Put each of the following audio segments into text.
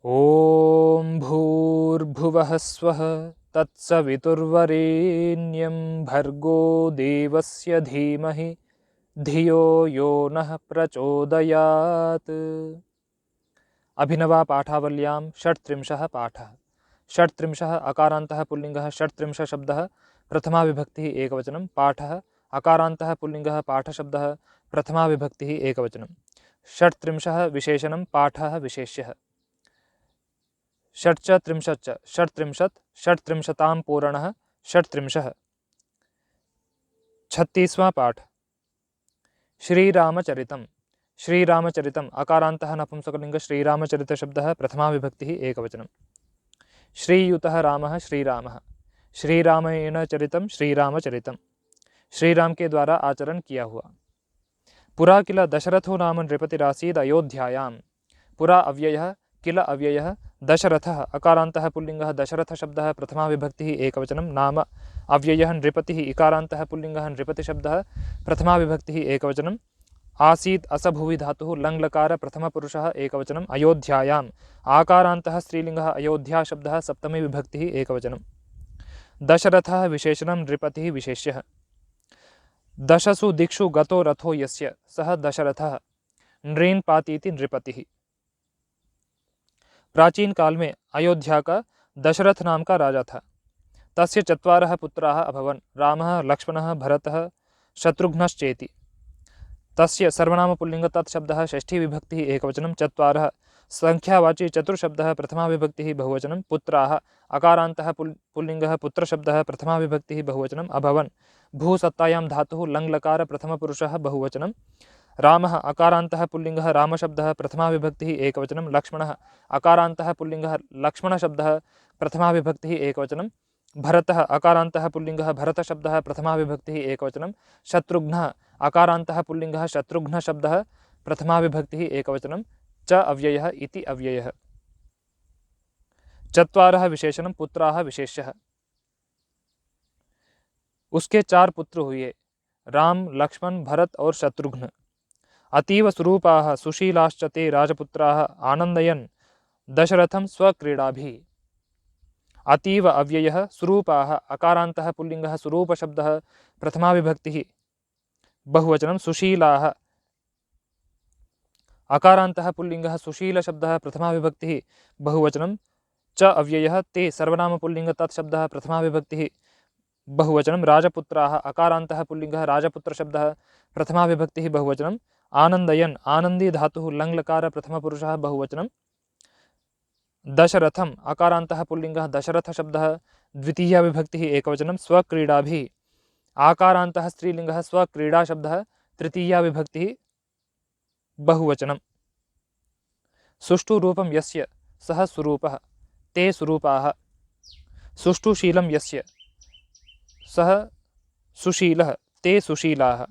ॐ भूर्भुवः स्वः तत्सवितुर्वरेण्यं भर्गो देवस्य धीमहि धियो यो नः प्रचोदयात्। अभिनवा पाठावल्यां षट्त्रिंशः पाठः। षट्त्रिंशः अकारान्तः पुल्लिङ्गः, षट्त्रिंशः शब्दः प्रथमा विभक्तिः एकवचनं। पाठः अकारान्तः पुल्लिङ्गः, पाठशब्दः प्रथमा विभक्तिः एकवचनं। षट्त्रिंशः विशेषणं, पाठः विशेष्यः। षट्च त्रिंशच्च षट्त्रिंशत्, षट्त्रिंशतां पूरणः षट्त्रिंशः। 36वां पाठ। श्रीरामचरितं। श्रीरामचरितम् अकारान्तः नपुंसकलिङ्ग श्रीरामचरितशब्दः प्रथमा विभक्तिः एकवचनं। श्रीयुतः रामः श्रीरामः, श्रीरामेण चरितं श्रीरामचरितं, श्रीराम के द्वारा आचरण किया हुआ। पुरा किल दशरथो नाम नृपतिरासीद् अयोध्यायां। पुरा अव्ययः, किल अव्ययः, दशरथः अकारान्तः पुल्लिङ्गः, दशरथशब्दः प्रथमा विभक्तिः एकवचनं। नाम अव्ययः नृपतिः इकारान्तः पुल्लिङ्गः, नृपतिशब्दः प्रथमा विभक्तिः एकवचनं। आसीत् असभुवि धातुः लङ्लकार प्रथमपुरुषः एकवचनम्। अयोध्यायाम् आकारान्तः स्त्रीलिङ्गः, अयोध्याशब्दः सप्तमी विभक्तिः एकवचनं। दशरथः विशेषणं, नृपतिः विशेष्यः। दशसु दिक्षु गतो रथो यस्य सः दशरथः, नृन् पातीति नृपतिः। प्राचीन काल में अयोध्या का दशरथ नाम का राजा था। तस्य चत्वारः पुत्राः अभवन्, रामः, लक्ष्मणः, भरतः, शत्रुघ्नश्चेति। तस्य सर्वनामपुल्लिङ्ग तत्शब्दः षष्ठी विभक्तिः एकवचनं। चत्वारः संख्यावाची चतुर्शब्दः प्रथमा विभक्तिः बहुवचनं। पुत्राः अकारान्तः पुल्लिङ्गः, पुत्रशब्दः प्रथमा विभक्तिः बहुवचनम्। अभवन् भूसत्तायां धातुः लङ्लकार प्रथमपुरुषः बहुवचनं। रामः अकारान्तः पुल्लिङ्गः, रामशब्दः प्रथमा विभक्तिः एकवचनं। लक्ष्मणः अकारान्तः पुल्लिङ्गः, लक्ष्मणशब्दः प्रथमा विभक्तिः एकवचनं। भरतः अकारान्तः पुल्लिङ्गः, भरतशब्दः प्रथमा विभक्तिः एकवचनं। शत्रुघ्नः अकारान्तः पुल्लिङ्गः, शत्रुघ्नशब्दः प्रथमा विभक्तिः एकवचनं। च अव्ययः इति अव्ययः। चत्वारः विशेषणं, पुत्राः विशेष्यः। उसके 4 पुत्र हुए, राम, लक्ष्मण, भरत और शत्रुघ्न। अतीव स्वरूपाः सुशीलाश्च ते राजपुत्राः आनन्दयन् दशरथं स्वक्रीडाभिः। अतीव अव्ययः, स्वरूपाः अकारान्तः पुल्लिङ्गः, स्वरूपशब्दः प्रथमा विभक्तिः बहुवचनं। सुशीलाः अकारान्तः पुल्लिङ्गः, सुशीलशब्दः प्रथमा विभक्तिः बहुवचनं। च अव्ययः, ते सर्वनामपुल्लिङ्ग तत्शब्दः प्रथमा विभक्तिः बहुवचनं। राजपुत्राः अकारान्तः पुल्लिङ्गः, राजपुत्रशब्दः प्रथमा विभक्तिः बहुवचनं। आनन्दयन् आनन्दी धातुः लङ्लकार प्रथमपुरुषः बहुवचनं। दशरथम् अकारान्तः पुल्लिङ्गः, दशरथशब्दः द्वितीया विभक्तिः एकवचनं। स्वक्रीडाभिः आकारान्तः स्त्रीलिङ्गः, स्वक्रीडाशब्दः तृतीया विभक्तिः बहुवचनं। सुष्ठुरूपं यस्य सः स्वरूपः, ते स्वरूपाः। सुष्ठुशीलं यस्य सः सुशीलः, ते सुशीलाः।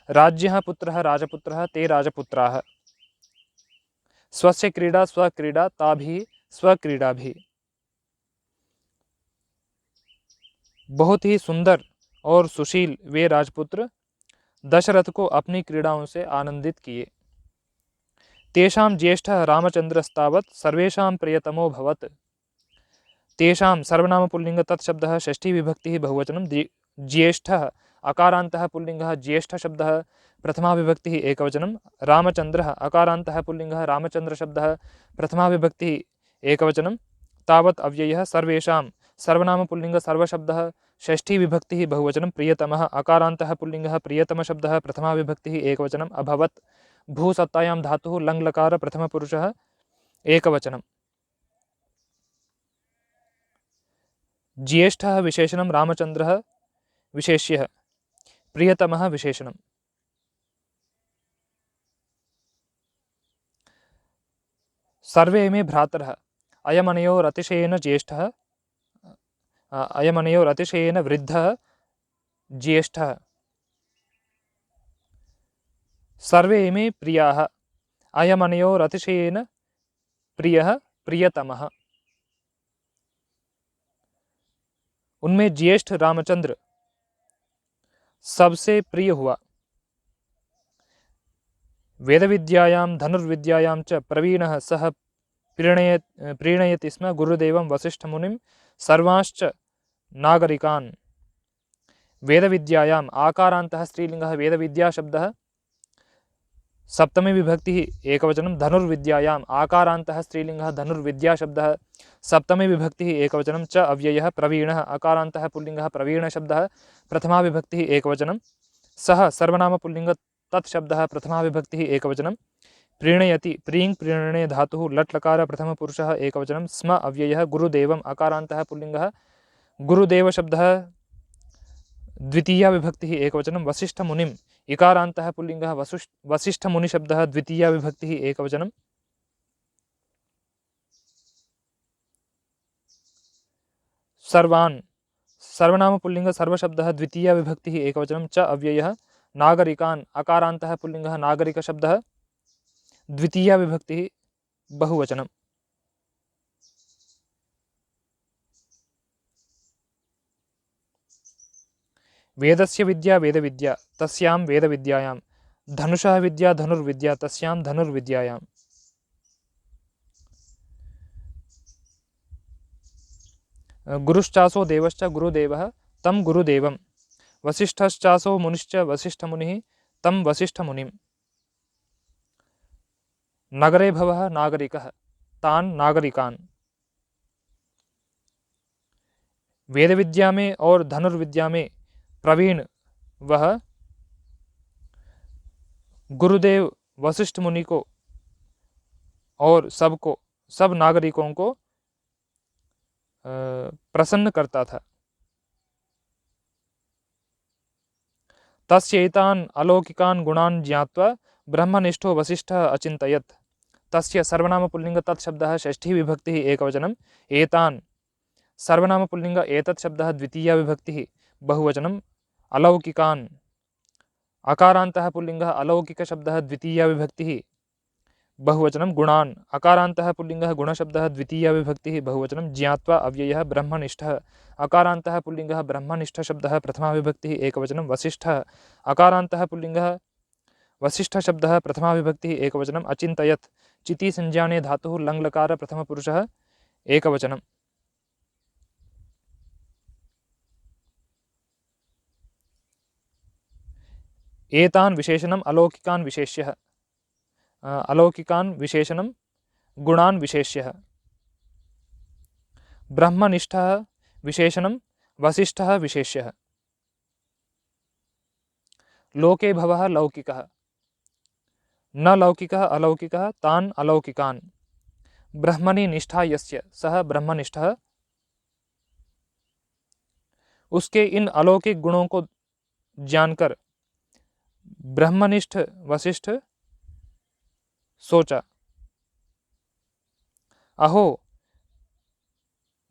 राज्ञः पुत्रः राजपुत्रः, ते राजपुत्राः। स्वस्य क्रीडा स्वक्रीडा, ताभिः स्वक्रीडाभिः। बहुत ही सुंदर और सुशील वे राजपुत्र दशरथ को अपनी क्रीड़ाओं से आनंदित किए। तेषां ज्येष्ठः रामचन्द्रस्तावत् सर्वेषां प्रियतमो भवत्। तेषां सर्वनामपुल्लिङ्ग तत्शब्दः षष्ठी विभक्तिः बहुवचनं। ज्येष्ठः अकारान्तः पुल्लिङ्गः, ज्येष्ठशब्दः प्रथमा विभक्तिः एकवचनं। रामचन्द्रः अकारान्तः पुल्लिङ्गः, रामचन्द्रशब्दः प्रथमा विभक्तिः एकवचनं। तावत् अव्ययः, सर्वेषां सर्वनामपुल्लिङ्ग सर्वशब्दः षष्ठी विभक्तिः बहुवचनं। प्रियतमः अकारान्तः पुल्लिङ्गः, प्रियतमशब्दः प्रथमा विभक्तिः एकवचनम्। अभवत् भूसत्तायां धातुः लङ्लकार प्रथमपुरुषः एकवचनं। ज्येष्ठः विशेषणं, रामचन्द्रः विशेष्यः। प्रियतमः विशेषणम्। सर्वे मे भ्रातरः, अयमनयोरतिशयेन ज्येष्ठः, अयमनयोरतिशयेन वृद्धः ज्येष्ठः। सर्वे मे प्रियाः, अयमनयोरतिशयेन प्रियः प्रियतमः। उनमें ज्येष्ठ रामचंद्र सबसे प्रिय हुआ। वेदविद्यायां धनुर्विद्यायां च प्रवीणः सः प्रीणयति स्म गुरुदेवं वसिष्ठमुनिं सर्वांश्च नागरिकान्। वेदविद्यायाम् आकारान्तः स्त्रीलिङ्गः वेदविद्याशब्दः सप्तमी विभक्तिः एकवचनं। धनुर्विद्यायाम् आकारान्तः स्त्रीलिङ्गः धनुर्विद्याशब्दः सप्तमी विभक्तिः एकवचनं। च अव्ययः प्रवीणः अकारान्तः पुल्लिङ्गः प्रवीणशब्दः प्रथमा विभक्तिः एकवचनं। सः सर्वनामपुल्लिङ्गः तत् शब्दः प्रथमा विभक्तिः एकवचनं। प्रीणयति प्रीङ् प्रीणने धातुः लट् लकार प्रथमपुरुषः एकवचनं। स्म अव्ययः गुरुदेवम् अकारान्तः पुल्लिङ्गः गुरुदेवशब्दः द्वितीया विभक्तिः एकवचनं। वसिष्ठमुनिम् इकारान्तः पुल्लिङ्गः वसिष्ठमुनिशब्दः द्वितीया विभक्तिः एकवचनं। सर्वान् सर्वनामपुल्लिङ्गः सर्वशब्दः द्वितीया विभक्तिः एकवचनं। च अव्ययः नागरिकान् अकारान्तः पुल्लिङ्गः नागरिकशब्दः द्वितीया विभक्तिः बहुवचनं। वेदस्य विद्या वेदविद्या तस्यां वेदविद्यायां। धनुषः विद्या धनुर्विद्या तस्यां धनुर्विद्यायां। गुरुश्चासो देवश्च गुरुदेवः तं गुरुदेवं। वसिष्ठश्चासो मुनिश्च वसिष्ठमुनिः तं वसिष्ठमुनिम्। नगरे भवः नागरिकः तान् नागरिकान्। वेदविद्या में और धनुर्विद्या में प्रवीण वह गुरुदेव वशिष्ठ मुनि को और सब नागरिकों को प्रसन्न करता था। तस्यैतान् अलौकिकान् गुणान् ज्ञात्वा ब्रह्मनिष्ठो वसिष्ठः अचिन्तयत्। तस्य सर्वनामपुल्लिङ्ग तत् शब्दः षष्ठी विभक्तिः एकवचनं। एतान् सर्वनामपुल्लिङ्ग एतत् शब्दः द्वितीया विभक्तिः बहुवचनं। अलौकिकान् अकारान्तः पुल्लिङ्गः अलौकिकशब्दः द्वितीया विभक्तिः बहुवचनं। गुणान् अकारान्तः पुल्लिङ्गः गुणशब्दः द्वितीया विभक्तिः बहुवचनं। ज्ञात्वा अव्ययः ब्रह्मनिष्ठः अकारान्तः पुल्लिङ्गः ब्रह्मनिष्ठशब्दः प्रथमा विभक्तिः एकवचनं। वसिष्ठः अकारान्तः पुल्लिङ्गः वसिष्ठशब्दः प्रथमा विभक्तिः एकवचनं। अचिन्तयत् चिति संज्ञाने धातुः लङ्लकार प्रथमपुरुषः एकवचनं। एतान् विशेषणम् अलौकिकान् विशेष्यः। अलौकिकान् विशेषणं गुणान् विशेष्यः। ब्रह्मनिष्ठः विशेषणं वसिष्ठः विशेष्यः। लोके भवः लौकिकः न लौकिकः अलौकिकः तान् अलौकिकान्। ब्रह्मणि निष्ठा यस्य सः ब्रह्मनिष्ठः। उसके इन अलौकिक गुणों को जानकर ब्रह्मनिष्ठ वसिष्ठ सोचा। अहो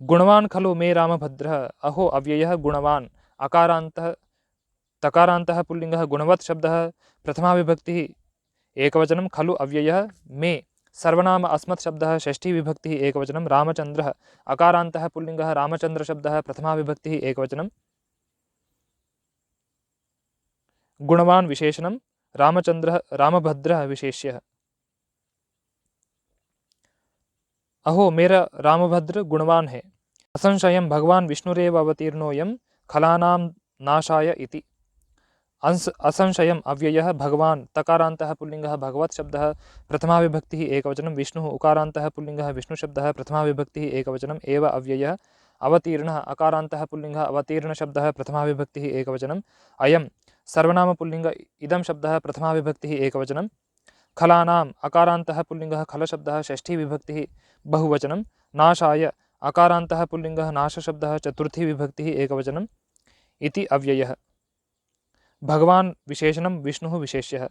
गुणवान् खलु मे रामभद्रः। अहो अव्ययः गुणवान् अकारान्तः तकारान्तः पुल्लिङ्गः गुणवत् शब्दः प्रथमा विभक्तिः एकवचनं। खलु अव्ययः मे सर्वनाम अस्मत् शब्दः षष्ठी विभक्तिः एकवचनं। रामचन्द्रः अकारान्तः पुल्लिङ्गः रामचन्द्रशब्दः प्रथमा विभक्तिः एकवचनं। गुणवान् विशेषणं रामचन्द्रः रामभद्रः विशेष्यः। अहो मेरा रामभद्र गुणवान है। असंशयं भगवान विष्णुरेव अवतीर्णोऽयं खलानां नाशाय इति। असंशयम् अव्ययः भगवान् तकारान्तः पुल्लिङ्गः भगवत् शब्दः प्रथमा विभक्तिः एकवचनं। विष्णुः उकारान्तः पुल्लिङ्गः विष्णुशब्दः प्रथमा विभक्तिः एकवचनं। एव अव्ययः अवतीर्णः अकारान्तः पुल्लिङ्गः अवतीर्णशब्दः प्रथमा विभक्तिः एकवचनं। अयं सर्वनामपुल्लिङ्ग इदं शब्दः प्रथमा विभक्तिः एकवचनं। खलानाम् अकारान्तः पुल्लिङ्गः खलशब्दः षष्ठी विभक्तिः बहुवचनं। नाशाय अकारान्तः पुल्लिङ्गः नाशशब्दः चतुर्थी विभक्तिः एकवचनम् इति अव्ययः। भगवान् विशेषणं विष्णुः विशेष्यः।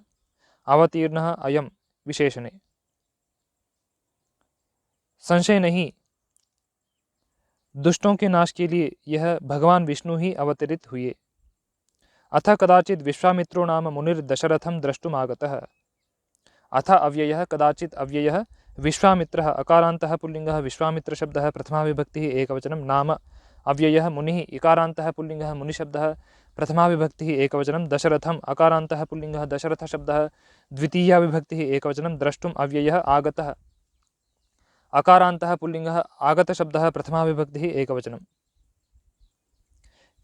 अवतीर्णः अयं विशेषणे। संशय नहीं दुष्टों के नाश के लिए यह भगवान विष्णु ही अवतरित हुए। अथ कदाचित् विश्वामित्रो नाम मुनिर्दशरथं द्रष्टुमागतः। अथ अव्ययः कदाचित् अव्ययः विश्वामित्रः अकारान्तः पुल्लिङ्गः विश्वामित्रशब्दः प्रथमा विभक्तिः एकवचनं। नाम अव्ययः मुनिः इकारान्तः पुल्लिङ्गः मुनिशब्दः प्रथमा विभक्तिः एकवचनं। दशरथम् अकारान्तः पुल्लिङ्गः दशरथशब्दः द्वितीया विभक्तिः एकवचनं। द्रष्टुम् अव्ययः आगतः अकारान्तः पुल्लिङ्गः आगतशब्दः प्रथमा विभक्तिः एकवचनं।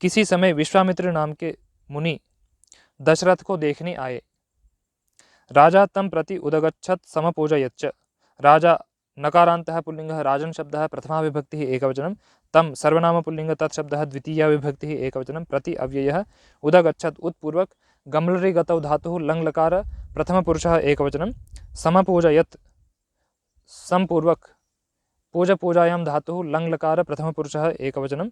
किसी समय विश्वामित्र नाम के मुनि दशरथ को देखने आए। राजा तं प्रति उदगच्छत् समपूजयच्च। राजा नकारान्तः पुल्लिङ्गः राजन् शब्दः प्रथमा विभक्तिः एकवचनं। तं सर्वनामपुल्लिङ्ग तत् शब्दः द्वितीया विभक्तिः एकवचनं। प्रति अव्ययः उदगच्छत् उत्पूर्वक गम्लरि गतौ धातुः लङ् लकार प्रथमपुरुषः एकवचनं। समपूजयत् संपूर्वक पूजपूजायां धातुः लङ् लकार प्रथमपुरुषः एकवचनं।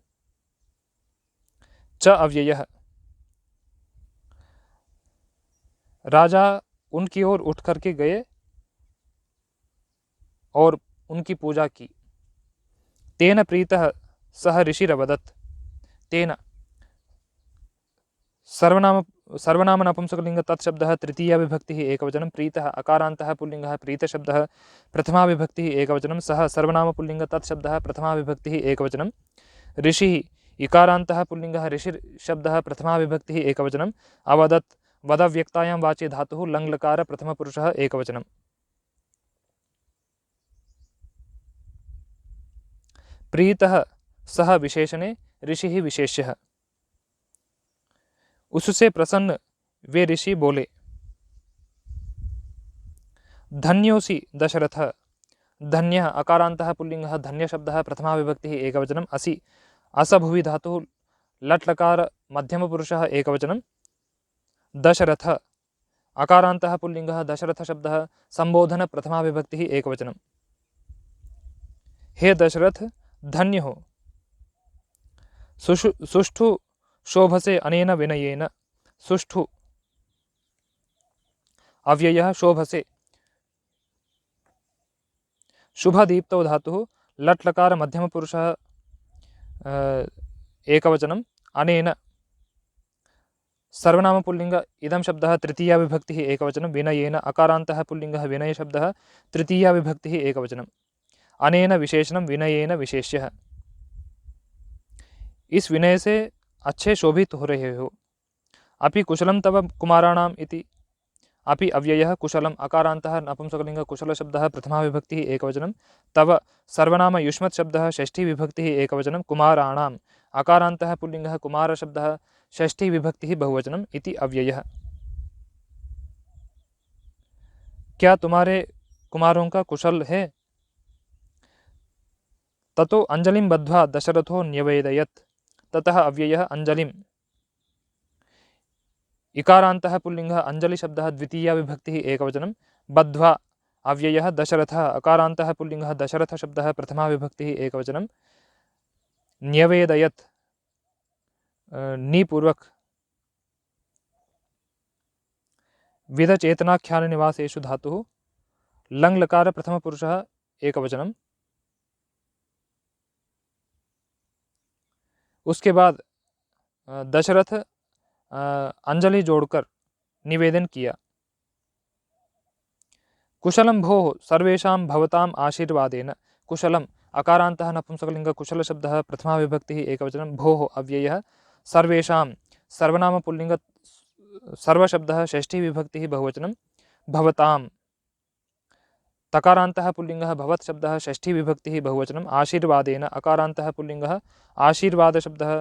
च अव्ययः। राजा उनकी ओर उठ करके गए और उनकी पूजा की। तेन प्रीतः सह ऋषिरवदत्। तेन सर्वनाम नपुंसकलिंग तत्शब्दः तृतीया विभक्तिः एकवचनं। प्रीतः अकारान्तः पुल्लिङ्गः प्रीतशब्दः प्रथमा विभक्तिः एकवचनं। सः सर्वनाम पुल्लिङ्ग तत्शब्दः प्रथमा विभक्तिः एकवचनं। ऋषिः इकारान्तः पुल्लिङ्गः ऋषिशब्दः प्रथमा विभक्तिः एकवचनं। अवदत् वदव्यक्तायां वाचे धातुः लङ् लकार प्रथमपुरुषः एकवचनं। प्रीतः सः विशेषणे, ऋषिः विशेष्यः। उससे प्रसन्न वे ऋषि बोले, धन्योऽसि दशरथ। धन्यः अकारान्तः पुल्लिङ्गः धन्यशब्दः प्रथमा विभक्तिः एकवचनं। असि असभुवि धातुः लट् लकार मध्यमपुरुषः एकवचनं। दशरथ अकारान्तः पुल्लिङ्गः दशरथशब्दः संबोधन प्रथमा विभक्तिः एकवचनं। हे दशरथ धन्य हो। सुष्ठु शोभसे अनेन विनयेन। सुष्ठु अव्ययः शोभसे। शुभदीप्तौ धातुः लट् लकार मध्यमपुरुषः एकवचनं। अनेन सर्वनाम पुल्लिङ्ग इदं शब्दः तृतीया विभक्तिः एकवचनं। विनयेन अकारान्तः पुल्लिङ्गः विनयशब्दः तृतीया विभक्तिः एकवचनं। अनेन विशेषणं विनयेन विशेष्यः। इस विनय से अच्छे शोभित हो रहे हो। अपि कुशलं तव कुमाराणाम् इति। अपि अव्ययः कुशलम् अकारान्तः नपुंसकलिङ्ग कुशलशब्दः प्रथमा विभक्तिः एकवचनं। तव सर्वनाम युष्मत् शब्दः षष्ठी विभक्तिः एकवचनं। कुमाराणाम् अकारान्तः पुल्लिङ्गः कुमारशब्दः षष्ठी विभक्तिः बहुवचनम्। इति अव्ययः। क्या तुम्हारे कुमारों का कुशल है? ततो अंजलिं बद्ध्वा दशरथो न्यवेदयत्। ततः अव्ययः अंजलिम्। इकारान्तः पुल्लिङ्गः अंजलिशब्दः द्वितीया विभक्तिः एकवचनं। बद्ध्वा अव्ययः दशरथः अकारान्तः पुल्लिङ्गः दशरथशब्दः प्रथमा विभक्तिः एकवचनं। न्यवेदयत् नीपूर्वक विधचेतनाख्याननिवासेषु धातुः लङ् लकार प्रथमपुरुषः एकवचनं। उसके बाद दशरथ अंजलि जोड़कर निवेदन किया। कुशलं भोः सर्वेषां भवताम् आशीर्वादेन। कुशलम् अकारान्तः नपुंसकलिङ्ग कुशलशब्दः प्रथमा विभक्तिः एकवचनं। भोः अव्ययः सर्वेषां सर्वनाम पुल्लिङ्ग सर्वशब्दः षष्ठी विभक्तिः बहुवचनं। भवतां तकारान्तः पुल्लिङ्गः भवत् शब्दः षष्ठी विभक्तिः बहुवचनम्। आशीर्वादेन अकारान्तः पुल्लिङ्गः आशीर्वादशब्दः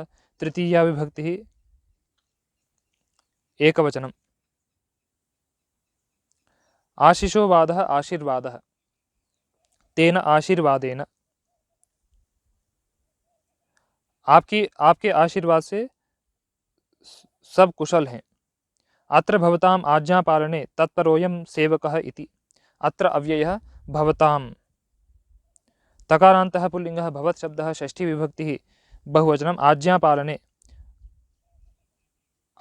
तृतीया विभक्तिः एकवचनम्। आशिषो वादः आशीर्वादः। तेन आशीर्वादेन आपके आशीर्वाद से सब कुशल हैं। अत्र भवताम् आज्ञापालने तत्परोऽयं सेवकः इति। अत्र अव्ययः भवतां तकारान्तः पुल्लिङ्गः भवत् शब्दः षष्ठी विभक्तिः बहुवचनम्। आज्ञापालने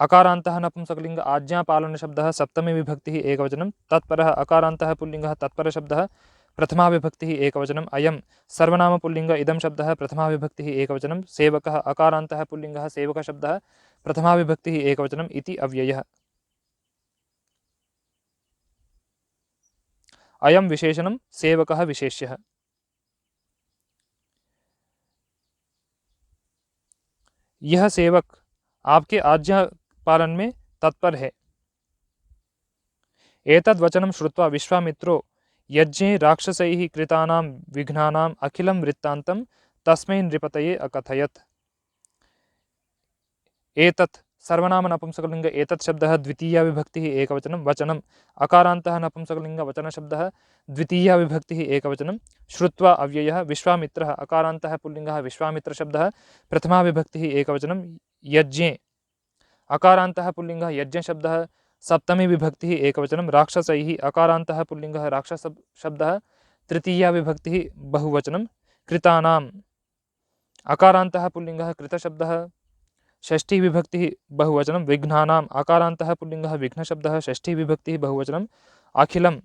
अकारान्तः नपुंसकलिङ्ग आज्ञापालनशब्दः सप्तमी विभक्तिः एकवचनं। तत्परः अकारान्तः पुल्लिङ्गः तत्परशब्दः प्रथमा विभक्तिः एकवचनम्। अयं सर्वनाम पुल्लिङ्ग इदं शब्दः प्रथमा विभक्तिः एकवचनं। सेवकः अकारान्तः पुल्लिङ्गः सेवकशब्दः प्रथमा विभक्तिः एकवचनम्। इति अव्ययः। अयं विशेषणं सेवकः विशेष्यः। यह सेवक आपके आज्ञा पालन में तत्पर है। एतद् वचनं श्रुत्वा विश्वामित्रो यज्ञे राक्षसैः कृतानां विघ्नानाम् अखिलं वृत्तान्तं तस्मै नृपतये अकथयत्। एतत् सर्वनाम नपुंसकलिंग एतत् शब्दः द्वितीया विभक्तिः एकवचनं वचनम् अकारान्तः नपुंसकलिंग वचनशब्दः द्वितीया विभक्तिः एकवचनं श्रुत्वा अव्ययः विश्वामित्रः अकारान्तः पुल्लिङ्गः विश्वामित्रशब्दः प्रथमा विभक्तिः एकवचनं यज्ञे अकारान्तः पुल्लिङ्गः यज्ञशब्दः सप्तमी विभक्तिः एकवचनं राक्षसैः अकारान्तः पुल्लिङ्गः राक्षसशब्दः तृतीया विभक्तिः बहुवचनं कृतानाम् अकारान्तः पुल्लिङ्गः कृतशब्दः षष्ठी विभक्तिः बहुवचनं विघ्नानाम् आकारान्तः पुल्लिङ्गः विघ्नशब्दः षष्ठी विभक्तिः बहुवचनं अखिलम्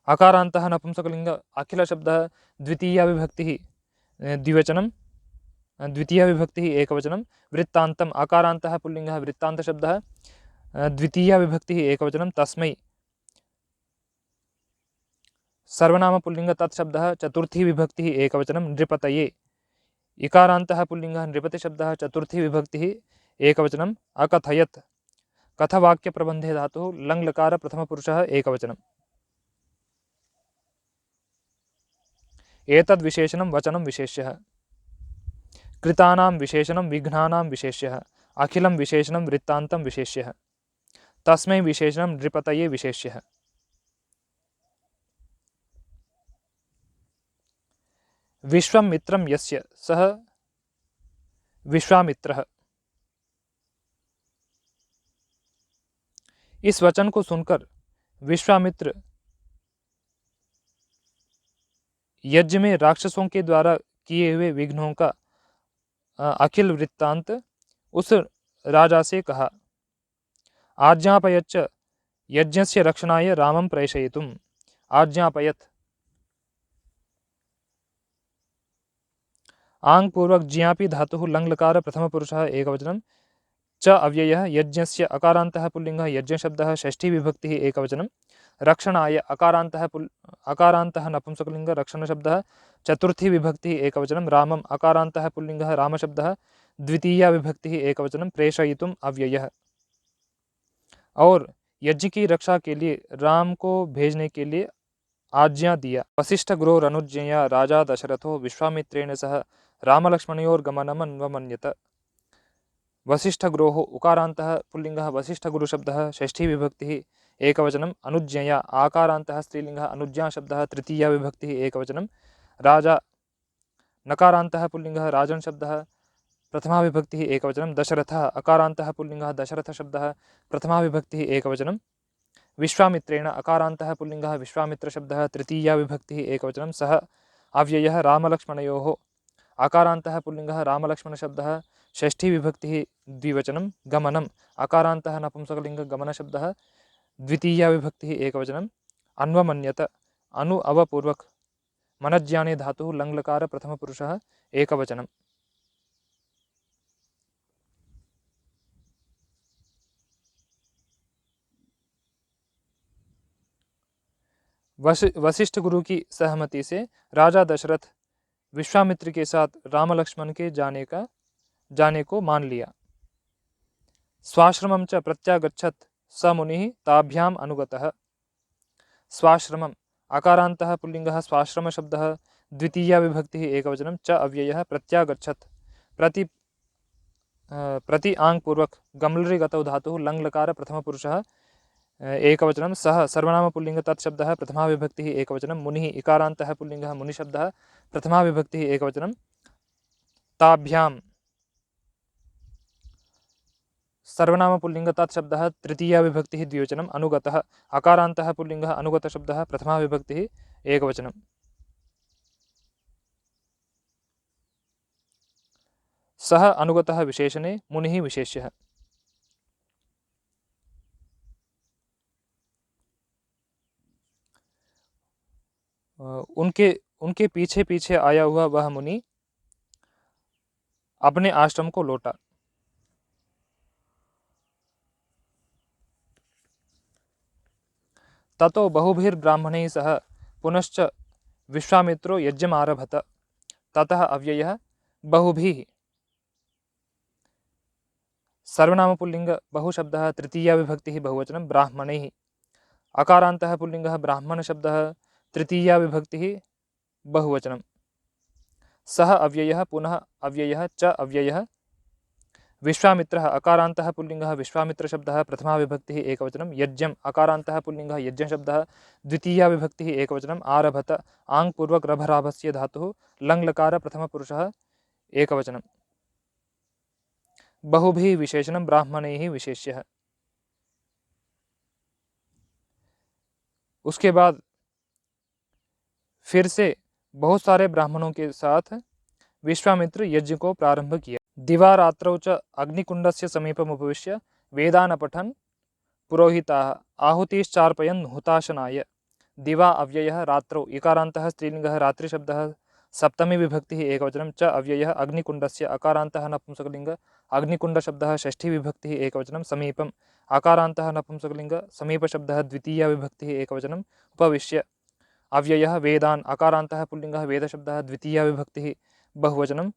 आकारान्तः नपुंसकलिङ्ग अखिलशब्दः द्वितीया विभक्तिः द्विवचनं द्वितीया विभक्तिः एकवचनं वृत्तान्तम् आकारान्तः पुल्लिङ्गः वृत्तान्तशब्दः द्वितीया विभक्तिः एकवचनं तस्मै सर्वनामपुल्लिङ्ग तत्शब्दः चतुर्थी विभक्तिः एकवचनं नृपतये इकारान्तः पुल्लिङ्गः नृपतिशब्दः चतुर्थी विभक्तिः एकवचनम् अकथयत् कथवाक्यप्रबन्धे धातुः लङ्लकार प्रथमपुरुषः एकवचनम् एतद् विशेषणं वचनं विशेष्यः कृतानां विशेषणं विघ्नानां विशेष्यः अखिलं विशेषणं वृत्तान्तं विशेष्यः तस्मै विशेषणं नृपतये विशेष्यः विश्वामित्रं यस्य सः विश्वामित्रः। इस वचन को सुनकर विश्वामित्र यज्ञ में राक्षसों के द्वारा किए हुए विघ्नों का अखिल वृत्तांत उस राजा से कहा। आज्ञापयच्च यज्ञस्य रक्षणाय रामं प्रेषयितुम्। आज्ञापयत् आङ् पूर्वक ज्ञापि धातुः लङ्लकार प्रथमपुरुषः एकवचनं च अव्ययः यज्ञस्य अकारान्तः पुल्लिङ्गः यज्ञशब्दः षष्ठी विभक्तिः एकवचनं रक्षणाय अकारान्तः नपुंसकलिङ्ग रक्षणशब्दः चतुर्थी विभक्तिः एकवचनं रामम् अकारान्तः पुल्लिङ्गः रामशब्दः द्वितीया विभक्तिः एकवचनं प्रेषयितुम् अव्ययः। और यज्ञ की रक्षा के लिए राम को भेजने के लिए आज्ञा दिया। वसिष्ठ गुरोरनुज्ञया राजा दशरथो विश्वामित्रेण सह रामलक्ष्मणयोर्गमनमन्वमन्यत। वसिष्ठ गुरोः उकारान्तः पुल्लिङ्गः वसिष्ठगुरुशब्दः षष्ठी विभक्तिः एकवचनम् अनुज्ञया आकारान्तः स्त्रीलिङ्गः अनुज्ञाशब्दः तृतीया विभक्तिः एकवचनं राजा नकारान्तः पुल्लिङ्गः राजन् शब्दः प्रथमा विभक्तिः एकवचनं दशरथः अकारान्तः पुल्लिङ्गः दशरथशब्दः प्रथमा विभक्तिः एकवचनं विश्वामित्रेण अकारान्तः पुल्लिङ्गः विश्वामित्रशब्दः तृतीया विभक्तिः एकवचनं सः अव्ययः रामलक्ष्मणयोः आकारान्तः पुल्लिङ्गः रामलक्ष्मणशब्दः षष्ठी विभक्तिः द्विवचनं गमनम् अकारान्तः नपुंसकलिङ्गः गमनशब्दः द्वितीया विभक्तिः एकवचनम् अन्वमन्यत अनु अवपूर्वक मनज्ञाने धातुः लङ्लकार प्रथमपुरुषः एकवचनम्। वशिष्ठ गुरु की सहमति से राजा दशरथ विश्वामित्र के साथ राम लक्ष्मण के जाने को मान लिया। स्वाश्रमं च प्रत्यागच्छत् स मुनिः ताभ्याम् अनुगतः। स्वाश्रमम् आकारान्तः पुल्लिङ्गः स्वाश्रमशब्दः द्वितीया विभक्तिः एकवचनं च अव्ययः प्रत्यागच्छत् प्रति आङ् पूर्वक गम्लरि गतौ धातुः लङ्लकार प्रथमपुरुषः एकवचनं सः सर्वनामपुल्लिङ्ग तत्शब्दः प्रथमा विभक्तिः एकवचनं मुनिः इकारान्तः पुल्लिङ्गः मुनिशब्दः प्रथमा विभक्तिः एकवचनं ताभ्यां सर्वनामपुल्लिङ्ग तत्शब्दः तृतीया विभक्तिः द्विवचनम् अनुगतः अकारान्तः पुल्लिङ्गः अनुगतशब्दः प्रथमा विभक्तिः एकवचनं सः अनुगतः विशेषणे मुनिः विशेष्यः। उनके पीछे पीछे आया हुआ वह मुनि अपने आश्रम को लौटा। ततो बहुभिर्ब्राह्मणैः सह पुनश्च विश्वामित्रो यज्ञमारभत। ततः अव्ययः बहुभिः सर्वनामपुल्लिङ्ग बहुशब्दः तृतीया विभक्तिः बहुवचनं ब्राह्मणैः अकारान्तः पुल्लिङ्गः ब्राह्मणशब्दः तृतीया विभक्तिः बहुवचनं सः अव्ययः पुनः अव्ययः च अव्ययः विश्वामित्रः अकारान्तः पुल्लिङ्गः विश्वामित्रशब्दः प्रथमा विभक्तिः एकवचनं यज्ञम् अकारान्तः पुल्लिङ्गः यज्ञशब्दः द्वितीया विभक्तिः एकवचनम् आरभत आङ्पूर्वक रभराभस्य धातुः लङ्लकार प्रथमपुरुषः एकवचनं बहुभिः विशेषणं ब्राह्मणैः विशेष्यः। उसके बाद फिर से बहुत सारे ब्राह्मणों के साथ विश्वामित्र यज्ञ को प्रारंभ किया। दिवारात्रौ च अग्निकुण्डस्य समीपमुपविश्य वेदान् पठन् पुरोहिताः आहुतिश्चार्पयन् हुताशनाय। दिवा अव्ययः रात्रौ इकारान्तः स्त्रीलिङ्गः रात्रिशब्दः सप्तमी विभक्तिः एकवचनं च अव्ययः अग्निकुण्डस्य अकारान्तः नपुंसकलिङ्ग अग्निकुण्डशब्दः षष्ठी विभक्तिः एकवचनं समीपम् आकारान्तः नपुंसकलिङ्ग समीपशब्दः द्वितीया विभक्तिः एकवचनम् उपविश्य अव्ययः वेदान् अकारान्तः पुल्लिङ्गः वेदशब्दः द्वितीया विभक्तिः बहुवचनम्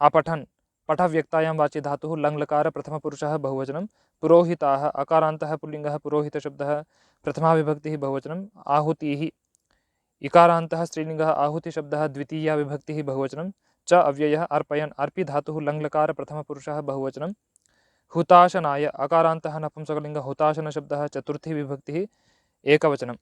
अपठन् पठव्यक्तायां वाचि धातुः लङ्लकार प्रथमपुरुषः बहुवचनं पुरोहिताः अकारान्तः पुल्लिङ्गः पुरोहितशब्दः प्रथमा विभक्तिः बहुवचनम् आहुतिः इकारान्तः स्त्रीलिङ्गः आहुतिशब्दः द्वितीया विभक्तिः बहुवचनं च अव्ययः अर्पयन् अर्पि धातुः लङ्लकार प्रथमपुरुषः बहुवचनं हुताशनाय अकारान्तः नपुंसकलिङ्ग हुताशनशब्दः चतुर्थी विभक्तिः एकवचनम्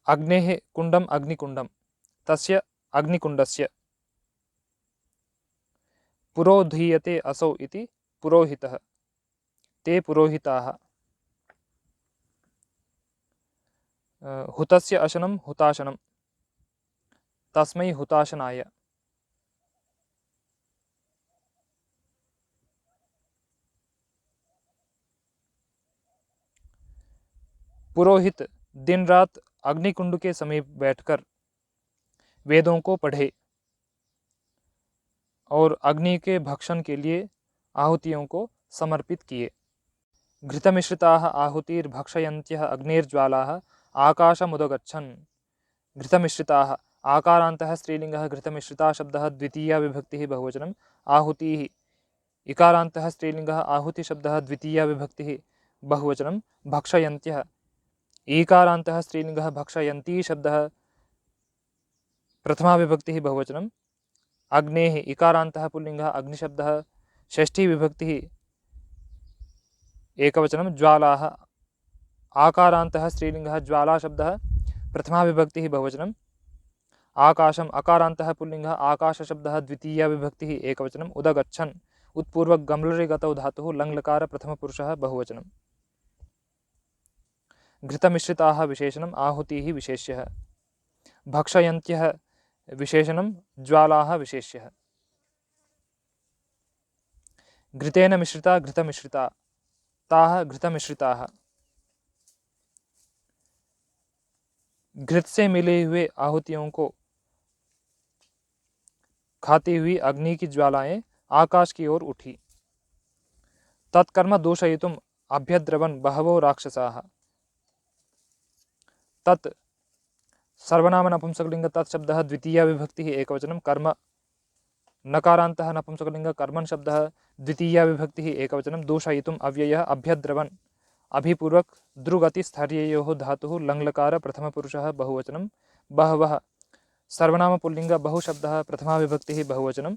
अग्नेः कुण्डम् अग्निकुण्डं तस्य अग्निकुण्डस्य पुरोधीयते असौ इति पुरोहितः ते पुरोहिताः हुतस्य अशनं हुताशनं तस्मै हुताशनाय पुरोहित दिन रात अग्निकुंड के समीप बैठकर वेदों को पढ़े और अग्नि के भक्षण के लिए आहुतियों को समर्पित किए। घृतमिश्रिताः आहुतिर्भक्षयन्त्यः अग्निर्ज्वालाः आकाशमुदगच्छन्। घृतमिश्रिताः आकारान्तः स्त्रीलिङ्गः घृतमिश्रिता शब्दः द्वितीया विभक्तिः बहुवचनम् आहुतिः इकारान्तः स्त्रीलिङ्गः आहुतिशब्दः द्वितीया विभक्तिः बहुवचनं भक्षयन्त्यः ईकारान्तः स्त्रीलिङ्गः भक्षयन्ती शब्दः प्रथमा विभक्तिः बहुवचनम् अग्नेः इकारान्तः पुल्लिङ्गः अग्निशब्दः षष्ठी विभक्तिः एकवचनं ज्वालाः आकारान्तः स्त्रीलिङ्गः ज्वालाशब्दः प्रथमा विभक्तिः बहुवचनम् आकाशम् अकारान्तः पुल्लिङ्गः आकाशशब्दः द्वितीया विभक्तिः एकवचनम् उदगच्छन् उत्पूर्वक गम्लृगतौ धातुः लङ्लकार प्रथमपुरुषः बहुवचनम् घृतमिश्रिताः विशेषणम् आहुतिः विशेष्यः भक्षयन्त्यः विशेषणं ज्वालाः विशेष्यः घृतेन मिश्रिता घृतमिश्रिता ताः घृतमिश्रिताः घृत से मिले हुए आहुतियों को खाती हुई अग्नि की ज्वालाएं आकाश की ओर उठी। तत्कर्म दूषयितुम् अभ्यद्रवन् बहवो राक्षसाः। तत् सर्वनाम नपुंसकलिंग तत्शब्दः द्वितीया विभक्तिः एकवचनं कर्म नकारान्तः नपुंसकलिंग कर्मन् शब्दः द्वितीया विभक्तिः एकवचनं दूषयितुम् अव्ययः अभ्यद्रवन् अभिपूर्वक द्रुगतिस्थर्ययोः धातुः लङ्लकार प्रथमपुरुषः बहुवचनं बहवः सर्वनाम पुल्लिंग बहुशब्दः प्रथमा विभक्तिः बहुवचनं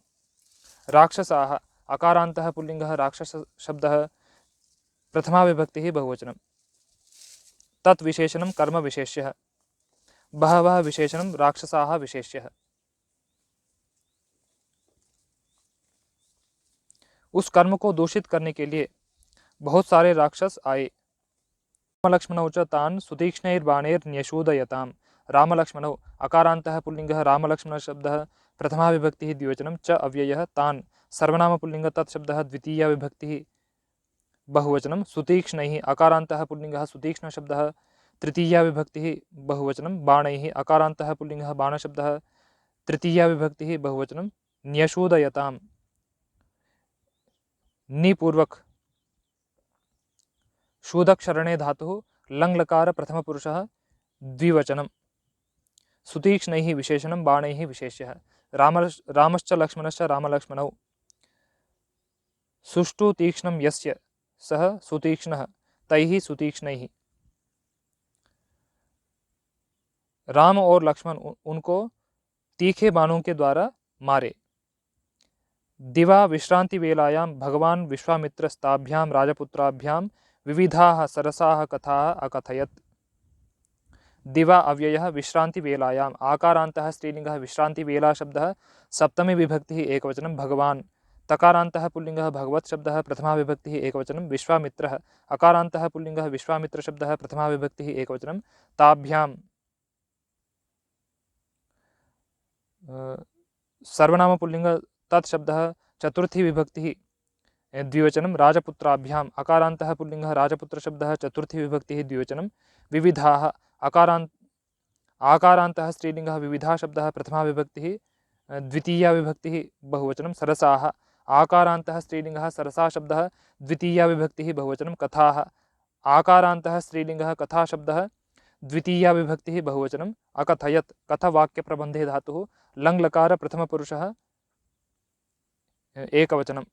राक्षसाः अकारान्तः पुल्लिंगः राक्षस शब्दः प्रथमा विभक्तिः बहुवचनं तत् विशेषणं कर्म विशेष्यः बहवः विशेषणं राक्षसाः विशेष्यः। उस कर्म को दूषित करने के लिए बहुत सारे राक्षस आए। रामलक्ष्मणौ च तान् सुतीक्ष्णैर्बाणैर्न्यशूदयताम्। रामलक्ष्मणौ अकारान्तः पुल्लिङ्गः रामलक्ष्मणशब्दः प्रथमा विभक्तिः द्विवचनं च अव्ययः तान् सर्वनाम पुल्लिङ्ग तत्शब्दः द्वितीया विभक्तिः बहुवचनं सुतीक्ष्णैः अकारान्तः पुल्लिङ्गः सुतीक्ष्णशब्दः तृतीया विभक्तिः बहुवचनं बाणैः अकारान्तः पुल्लिङ्गः बाणशब्दः तृतीया विभक्तिः बहुवचनं न्यशूदयताम् निपूर्वक शूदक्षरणे धातुः लङ्लकार प्रथमपुरुषः द्विवचनं सुतीक्ष्णैः विशेषणं बाणैः विशेष्यः। रामश्च लक्ष्मणश्च रामलक्ष्मणौ सुष्ठु तीक्ष्णं यस्य सः सुतीक्ष्णः तैः सुतीक्ष्णैः। राम और लक्ष्मण उनको तीखे बाणों के द्वारा मारे। दिवा विश्रांति वेलायां भगवान विश्वामित्रस्ताभ्यां राजपुत्राभ्यां विविधाः सरसाः कथाः अकथयत्। दिवा अव्ययः विश्रांति वेलायाम् आकारान्तः स्त्रीलिङ्गः विश्रांति वेला शब्दः सप्तमी विभक्तिः एकवचनं भगवान् तकारान्तः पुल्लिङ्गः भगवत् शब्दः प्रथमा विभक्तिः एकवचनं विश्वामित्रः अकारान्तः पुल्लिङ्गः विश्वामित्र शब्दः प्रथमा विभक्तिः एकवचनं ताभ्यां सर्वनाम पुल्लिङ्ग तत् शब्दः चतुर्थी विभक्तिः द्विवचनं राजपुत्राभ्याम् अकारान्तः पुल्लिङ्गः राजपुत्र शब्दः चतुर्थी विभक्तिः द्विवचनं विविधाः आकारान्तः स्त्रीलिङ्गः विविधा शब्दः प्रथमा विभक्तिः द्वितीया विभक्तिः बहुवचनं सरसाः आकारान्तः स्त्रीलिङ्गः सरसा शब्दः द्वितीया विभक्तिः बहुवचनं कथाः आकारान्तः स्त्रीलिङ्गः कथा शब्दः द्वितीया विभक्तिः बहुवचनं अकथयत् कथवाक्यप्रबन्धे धातुः लङ्लकार प्रथमपुरुषः एकवचनं।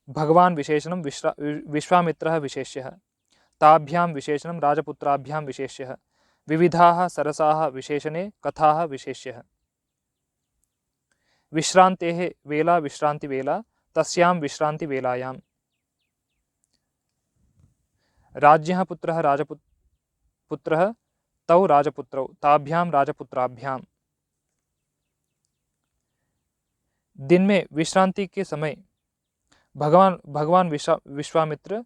भगवान् विशेषणं विश्वामित्रः विशेष्यः ताभ्यां विशेषणं राजपुत्राभ्यां विशेष्यः विविधाः सरसाः विशेषणे कथाः विशेष्यः। विश्रान्तेः वेला विश्रान्तिवेला तस्यां विश्रान्तिवेलायां राज्ञः पुत्रः राजपुत्रः तौ राजपुत्रौ ताभ्यां राजपुत्राभ्यां। दिन में विश्रांति के समय भगवान विश्वामित्र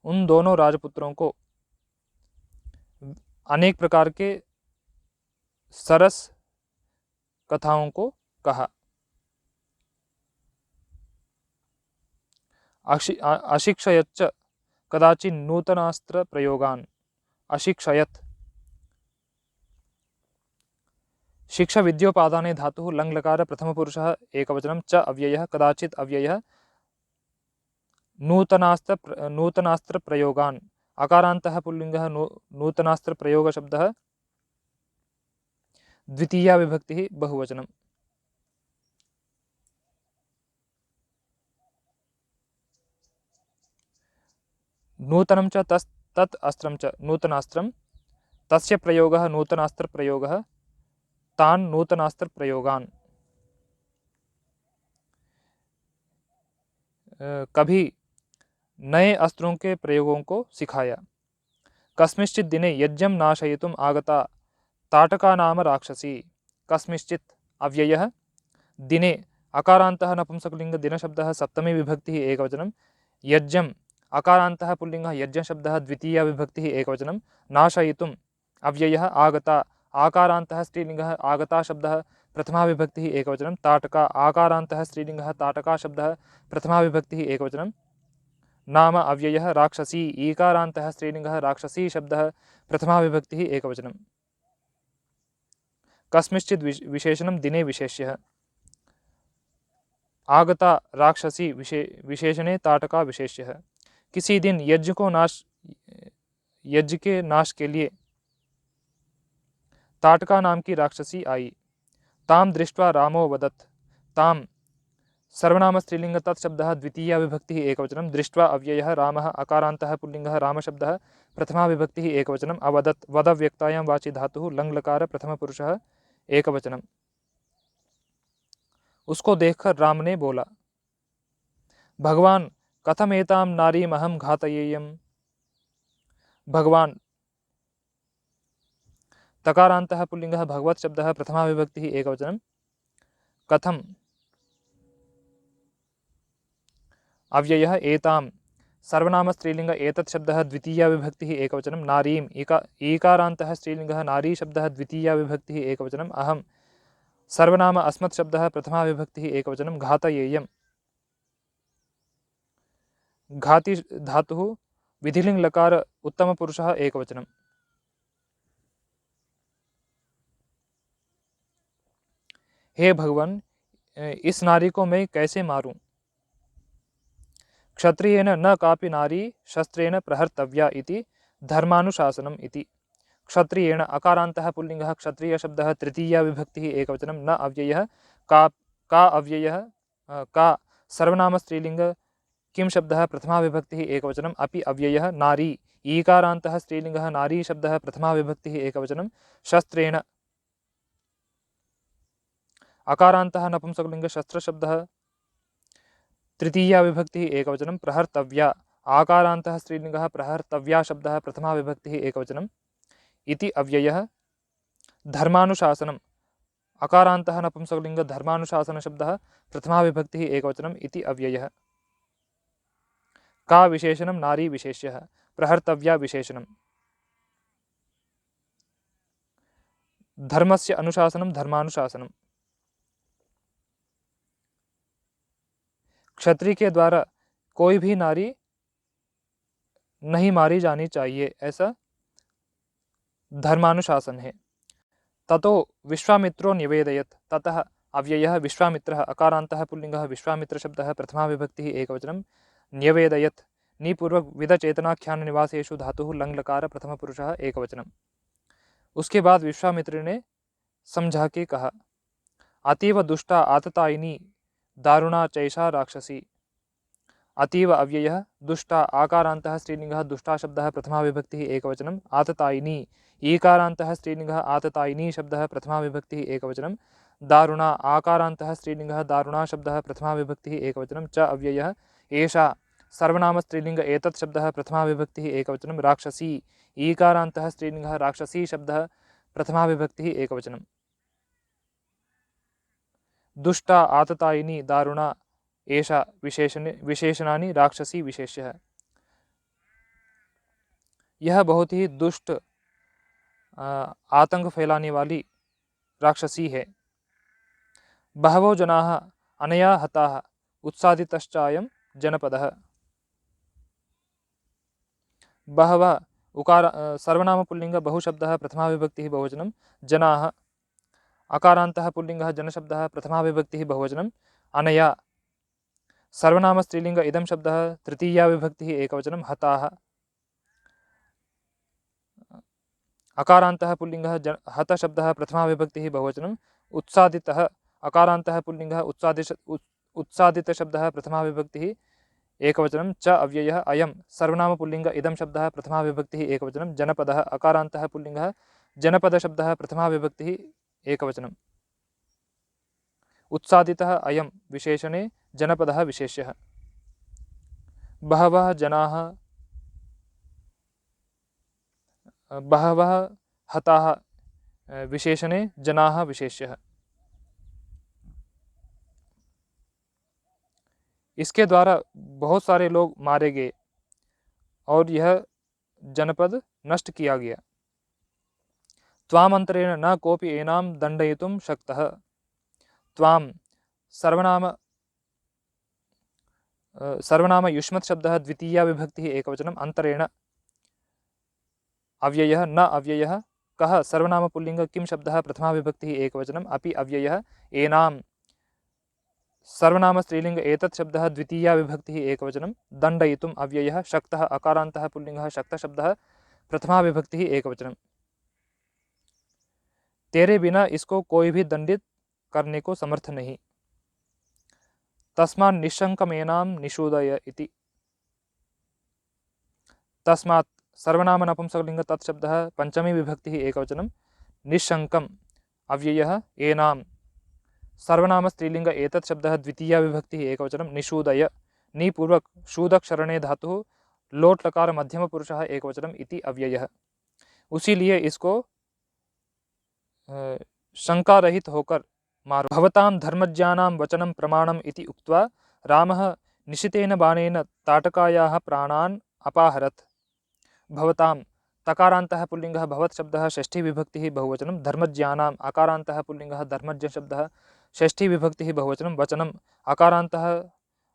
उन दोनों राजपुत्रों को अनेक प्रकार के सरस कथाओं को कहा। अशिक्षयच्च कदाचित् नूतनास्त्र प्रयोगान् अशिक्षयत् शिक्षा विद्योपादाने धातुः लङ्लकार प्रथमपुरुषः एकवचनं च अव्ययः कदाचित् अव्ययः नूतनास्त्र प्रयोगान् अकारान्तः पुल्लिङ्गः नूतनास्त्र प्रयोग शब्दः द्वितीया विभक्तिः बहुवचनं। नूतनं च तत् अस्त्रं च नूतनास्त्रं तस्य प्रयोगः नूतनास्त्र प्रयोगः तान् नूतनास्त्र प्रयोगान्। कभी नए अस्त्रों के प्रयोगों को सिखाया। कस्मिंश्चित् दिने यज्ञं नाशयितुम् आगता ताटका नाम राक्षसी। कस्मिंश्चित् अव्ययः दिने अकारान्तः नपुंसकलिङ्ग दिनशब्दः सप्तमी विभक्तिः एकवचनं यज्ञम् अकारान्तः पुल्लिङ्गः यज्ञशब्दः द्वितीया विभक्तिः एकवचनं नाशयितुम् अव्ययः आगता आकारान्तः स्त्रीलिङ्गः आगता शब्दः प्रथमा विभक्तिः एकवचनं ताटका आकारान्तः स्त्रीलिङ्गः ताटका शब्दः प्रथमा विभक्तिः एकवचनं नाम अव्ययः राक्षसी ईकारान्तः स्त्रीलिङ्गः राक्षसी शब्दः प्रथमा विभक्तिः एकवचनं। कस्मिंश्चित् विशेषणं दिने विशेष्यः आगता राक्षसी विशेषणे ताटका विशेष्यः। किसी दिन यज्ञ के नाश के लिए ताटका नाम की राक्षसी आई। ताम दृष्ट्वा रामो वदत् ताम सर्वनाम स्त्रीलिंग तत्शब्दः द्वितीया विभक्तिः एकवचनं दृष्ट्वा अव्ययः रामः अकारान्तः पुल्लिङ्गः रामशब्दः प्रथमा विभक्तिः एकवचनं अवदत् वदव्यक्तायां वाचि धातुः लङ्लकार प्रथमपुरुषः एकवचनं। उसको देखकर राम ने बोला भगवान कथमेतां नारीम् अहं घातयेयम्। भगवान तकारान्तः पुल्लिङ्गः भगवत् शब्दः प्रथमा विभक्तिः एकवचनं कथम् अव्ययः एतां सर्वनाम स्त्रीलिंग एतत् शब्दः द्वितीया विभक्तिः एकवचनं नारीम् ईकारान्तः स्त्रीलिङ्गः नारी शब्दः द्वितीया विभक्तिः एकवचनम् अहं सर्वनाम अस्मत् शब्दः प्रथमा विभक्तिः एकवचनं घातयेयम् घाति धातुः विधिलिङ् लकार उत्तमपुरुषः एकवचनं। हे भगवान इस नारी को मैं कैसे मारूं। क्षत्रियेण न कापि नारी शस्त्रेण प्रहर्तव्या इति धर्मानुशासनम् इति। क्षत्रियेण अकारान्तः पुल्लिङ्गः क्षत्रियशब्दः तृतीया विभक्तिः एकवचनं न अव्ययः का का अव्ययः का सर्वनामस्त्रीलिङ्ग किं शब्दः प्रथमा विभक्तिः एकवचनम् अपि अव्ययः नारी ईकारान्तः स्त्रीलिङ्गः नारी शब्दः प्रथमा विभक्तिः एकवचनं शस्त्रेण अकारान्तः नपुंसकलिङ्ग शस्त्रशब्दः तृतीया विभक्तिः एकवचनं प्रहर्तव्या आकारान्तः स्त्रीलिङ्गः प्रहर्तव्या शब्दः प्रथमा विभक्तिः एकवचनम् इति अव्ययः धर्मानुशासनम् अकारान्तः नपुंसकलिङ्ग धर्मानुशासनशब्दः प्रथमा विभक्तिः एकवचनम् इति अव्ययः का विशेषणं नारी विशेष्यः प्रहर्तव्या विशेषणं धर्मस्य अनुशासनं धर्मानुशासनं क्षत्रिय के द्वारा कोई भी नारी नहीं मारी जानी चाहिए ऐसा धर्मानुशासन है। ततो विश्वामित्रो निवेदयत् ततः अव्ययः विश्वामित्रः अकारान्तः पुल्लिङ्गः विश्वामित्रशब्दः प्रथमा विभक्तिः एकवचनं न्यवेदयत् निपूर्वक विदचेतनाख्यान निवासेषु धातुः लङ्लकार प्रथमपुरुषः एकवचनम्। उसके बाद विश्वामित्र ने समझा के कहा अतीव दुष्टा आततायिनी दारुणा चैषा राक्षसी अतीव अव्ययः दुष्टा आकारान्तः स्त्रीलिङ्गः दुष्टा शब्दः प्रथमा विभक्तिः एकवचनम् आततायिनी ईकारान्तः स्त्रीलिङ्गः आततायिनी शब्दः प्रथमा विभक्तिः एकवचनं दारुणा आकारान्तः स्त्रीलिङ्गः दारुणा शब्दः प्रथमा विभक्तिः एकवचनं च अव्ययः एषा सर्वनामस्त्रीलिङ्ग एतत् शब्दः प्रथमा विभक्तिः एकवचनं राक्षसी ईकारान्तः स्त्रीलिङ्गः राक्षसी शब्दः प्रथमा विभक्तिः एकवचनं दुष्टा आततायिनी दारुणा एषा विशेषणानि राक्षसी विशेष्यः। यह बहुत ही दुष्ट आतंक फैलाने वाली राक्षसी है। बहवो जनाः अनया हताः उत्सादितश्चायं जनपदः। बहवः उकार सर्वनाम पुल्लिंग बहुशब्दः प्रथमा विभक्तिः बहुवचनं जनाः अकारान्तः पुल्लिङ्गः जनशब्दः प्रथमा विभक्तिः बहुवचनं अनया सर्वनाम स्त्रीलिंग इदं शब्दः तृतीया विभक्तिः एकवचनं हताः अकारान्तः पुल्लिङ्गः हत शब्दः प्रथमा विभक्तिः बहुवचनं उत्सादितः अकारान्तः पुल्लिङ्गः उत्सादितशब्दः प्रथमा विभक्तिः एकवचनं च अव्ययः अयं सर्वनाम पुल्लिङ्ग इदं शब्दः प्रथमा विभक्तिः एकवचनं जनपदः अकारान्तः पुल्लिङ्गः जनपदशब्दः प्रथमा विभक्तिः एकवचनं उत्सादितः अयं विशेषणे जनपदः विशेष्यः। बहवः जनाः बहवः हताः विशेषणे जनाः विशेष्यः। इसके द्वारा बहुत सारे लोग मारे गए और यह जनपद नष्ट किया गया। त्वामंतरेण न कोपि एनां दण्डयितुं शक्तः। त्वां सर्वनाम युष्मत् शब्दः द्वितीया विभक्तिः एकवचनम् अंतरेण अव्ययः न अव्ययः कः सर्वनाम पुल्लिंग किं शब्दः प्रथमा विभक्तिः एकवचनम् अपि अव्ययः एनां सर्वनाम स्त्रीलिंग एतत् शब्दः द्वितीया विभक्तिः एकवचनं दण्डयितुम् अव्ययः शक्तः अकारान्तः पुल्लिंगः शक्त शब्दः प्रथमा विभक्तिः एकवचनं तेरे बिना इसको कोई भी दंडित करने को समर्थ नहीं। तस्मात् निशंकमेनां निषूदय इति। तस्मात् सर्वनाम नपुंसकलिंग तत् शब्दः पंचमी विभक्तिः एकवचनं निशंकम् अव्ययः एनां सर्वनाम स्त्रीलिंग एतत् शब्दः द्वितीया विभक्तिः एकवचनं निषूदय निपूर्वक शूदक शरणे धातुः लोट लकार मध्यम पुरुषः एकवचनम् इति अव्ययः। उसीलिए इसको शंका रहित होकर मारो। भवतां धर्मज्ञानां वचनं प्रमाणम् इति उक्त्वा रामः निशितेन बाणेन ताटकायाः प्राणान् अपाहरत्। भवतां तकारान्तः पुल्लिङ्गः भवत् शब्दः षष्ठी विभक्तिः बहुवचनं धर्मज्ञानाम् अकारान्तः पुल्लिङ्गः धर्मज्ञ शब्दः षष्ठी विभक्तिः बहुवचनं वचनम् अकारान्तः